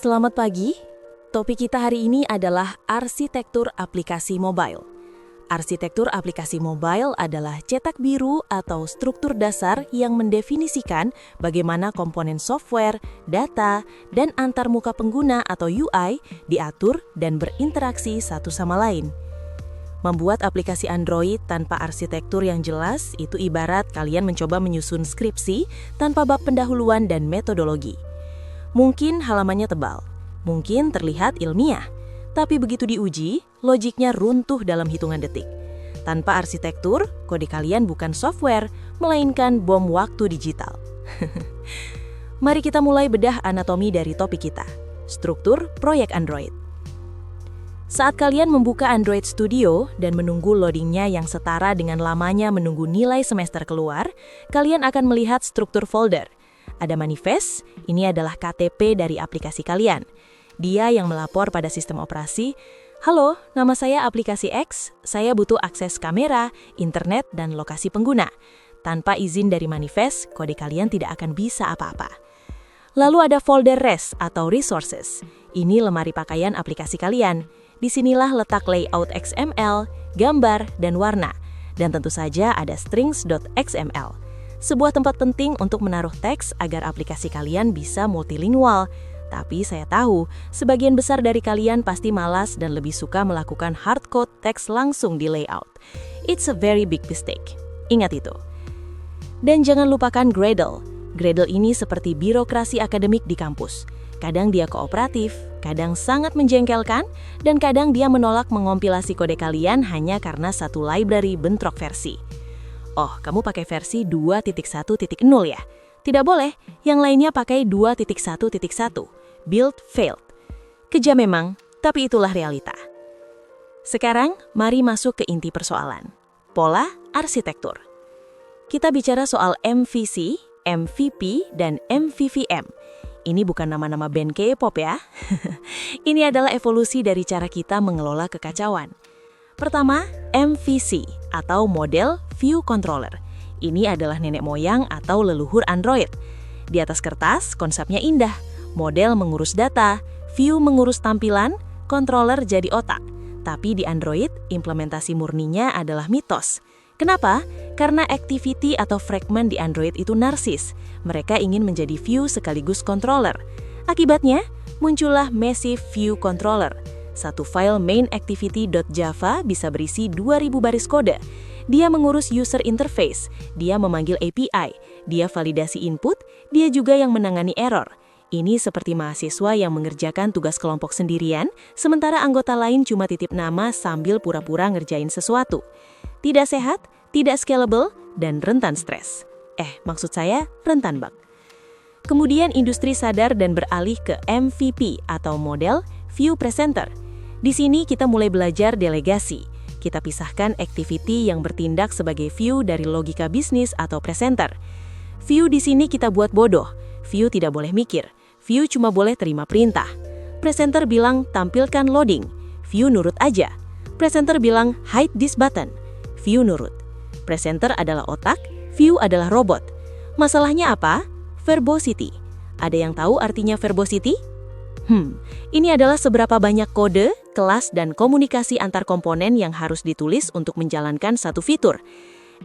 Selamat pagi. Topik kita hari ini adalah arsitektur aplikasi mobile. Arsitektur aplikasi mobile adalah cetak biru atau struktur dasar yang mendefinisikan bagaimana komponen software, data, dan antarmuka pengguna atau UI diatur dan berinteraksi satu sama lain. Membuat aplikasi Android tanpa arsitektur yang jelas itu ibarat kalian mencoba menyusun skripsi tanpa bab pendahuluan dan metodologi. Mungkin halamannya tebal, mungkin terlihat ilmiah, tapi begitu diuji, logiknya runtuh dalam hitungan detik. Tanpa arsitektur, kode kalian bukan software, melainkan bom waktu digital. Mari kita mulai bedah anatomi dari topik kita, struktur proyek Android. Saat kalian membuka Android Studio dan menunggu loadingnya yang setara dengan lamanya menunggu nilai semester keluar, kalian akan melihat struktur folder. Ada manifest, ini adalah KTP dari aplikasi kalian. Dia yang melapor pada sistem operasi, "Halo, nama saya aplikasi X, saya butuh akses kamera, internet, dan lokasi pengguna." Tanpa izin dari manifest, kode kalian tidak akan bisa apa-apa. Lalu ada folder res atau resources. Ini lemari pakaian aplikasi kalian. Disinilah letak layout XML, gambar, dan warna. Dan tentu saja ada strings.xml. Sebuah tempat penting untuk menaruh teks agar aplikasi kalian bisa multilingual. Tapi saya tahu, sebagian besar dari kalian pasti malas dan lebih suka melakukan hardcode teks langsung di layout. It's a very big mistake. Ingat itu. Dan jangan lupakan Gradle. Gradle ini seperti birokrasi akademik di kampus. Kadang dia kooperatif, kadang sangat menjengkelkan, dan kadang dia menolak mengompilasi kode kalian hanya karena satu library bentrok versi. Oh, kamu pakai versi 2.1.0 ya? Tidak boleh, yang lainnya pakai 2.1.1. Build failed. Kejam memang, tapi itulah realita. Sekarang, mari masuk ke inti persoalan. Pola arsitektur. Kita bicara soal MVC, MVP, dan MVVM. Ini bukan nama-nama band K-pop ya. Ini adalah evolusi dari cara kita mengelola kekacauan. Pertama, MVC atau model view controller. Ini adalah nenek moyang atau leluhur Android. Di atas kertas, konsepnya indah. Model mengurus data, view mengurus tampilan, controller jadi otak. Tapi di Android, implementasi murninya adalah mitos. Kenapa? Karena activity atau fragment di Android itu narsis. Mereka ingin menjadi view sekaligus controller. Akibatnya, muncullah Massive View Controller. Satu file main activity.java bisa berisi 2000 baris kode. Dia mengurus user interface, dia memanggil API, dia validasi input, dia juga yang menangani error. Ini seperti mahasiswa yang mengerjakan tugas kelompok sendirian, sementara anggota lain cuma titip nama sambil pura-pura ngerjain sesuatu. Tidak sehat, tidak scalable, dan rentan stres. Maksud saya rentan bug. Kemudian industri sadar dan beralih ke MVP atau model View Presenter. Di sini kita mulai belajar delegasi. Kita pisahkan activity yang bertindak sebagai view dari logika bisnis atau presenter. View di sini kita buat bodoh. View tidak boleh mikir. View cuma boleh terima perintah. Presenter bilang tampilkan loading. View nurut aja. Presenter bilang hide this button. View nurut. Presenter adalah otak, view adalah robot. Masalahnya apa? Verbosity. Ada yang tahu artinya verbosity? Ini adalah seberapa banyak kode, kelas, dan komunikasi antar komponen yang harus ditulis untuk menjalankan satu fitur.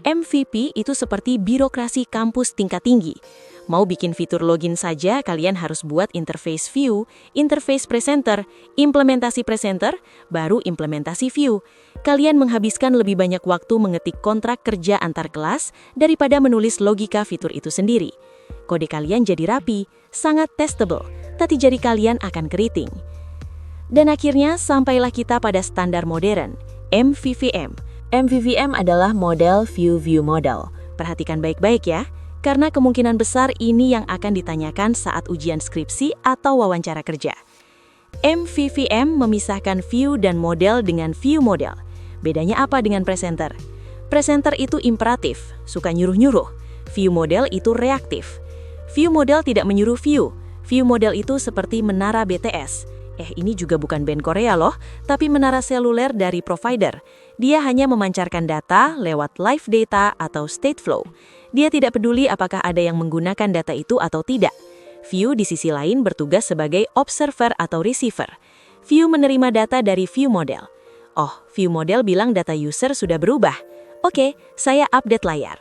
MVP itu seperti birokrasi kampus tingkat tinggi. Mau bikin fitur login saja, kalian harus buat interface view, interface presenter, implementasi presenter, baru implementasi view. Kalian menghabiskan lebih banyak waktu mengetik kontrak kerja antar kelas daripada menulis logika fitur itu sendiri. Kode kalian jadi rapi, sangat testable, tapi jari kalian akan keriting. Dan akhirnya sampailah kita pada standar modern, MVVM. MVVM adalah model view model. Perhatikan baik-baik ya, karena kemungkinan besar ini yang akan ditanyakan saat ujian skripsi atau wawancara kerja. MVVM memisahkan view dan model dengan view model. Bedanya apa dengan presenter? Presenter itu imperatif, suka nyuruh-nyuruh. View model itu reaktif. View model tidak menyuruh view. View model itu seperti menara BTS. Ini juga bukan band Korea loh, tapi menara seluler dari provider. Dia hanya memancarkan data lewat live data atau state flow. Dia tidak peduli apakah ada yang menggunakan data itu atau tidak. View di sisi lain bertugas sebagai observer atau receiver. View menerima data dari view model. Oh, view model bilang data user sudah berubah. Oke, saya update layar.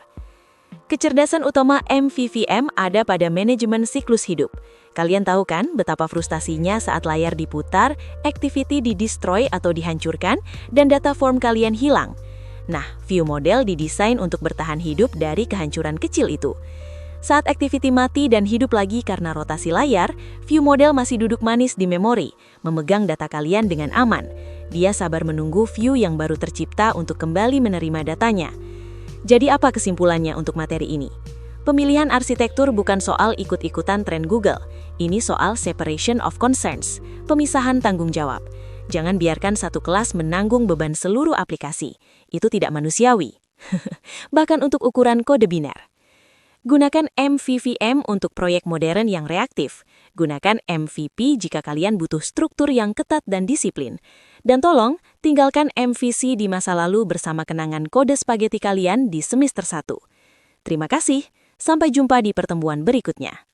Kecerdasan utama MVVM ada pada manajemen siklus hidup. Kalian tahu kan betapa frustasinya saat layar diputar, activity di-destroy atau dihancurkan, dan data form kalian hilang. Nah, view model didesain untuk bertahan hidup dari kehancuran kecil itu. Saat activity mati dan hidup lagi karena rotasi layar, view model masih duduk manis di memori, memegang data kalian dengan aman. Dia sabar menunggu view yang baru tercipta untuk kembali menerima datanya. Jadi apa kesimpulannya untuk materi ini? Pemilihan arsitektur bukan soal ikut-ikutan tren Google. Ini soal separation of concerns, pemisahan tanggung jawab. Jangan biarkan satu kelas menanggung beban seluruh aplikasi. Itu tidak manusiawi. Bahkan untuk ukuran kode biner. Gunakan MVVM untuk proyek modern yang reaktif. Gunakan MVP jika kalian butuh struktur yang ketat dan disiplin. Dan tolong, tinggalkan MVC di masa lalu bersama kenangan kode spaghetti kalian di semester 1. Terima kasih, sampai jumpa di pertemuan berikutnya.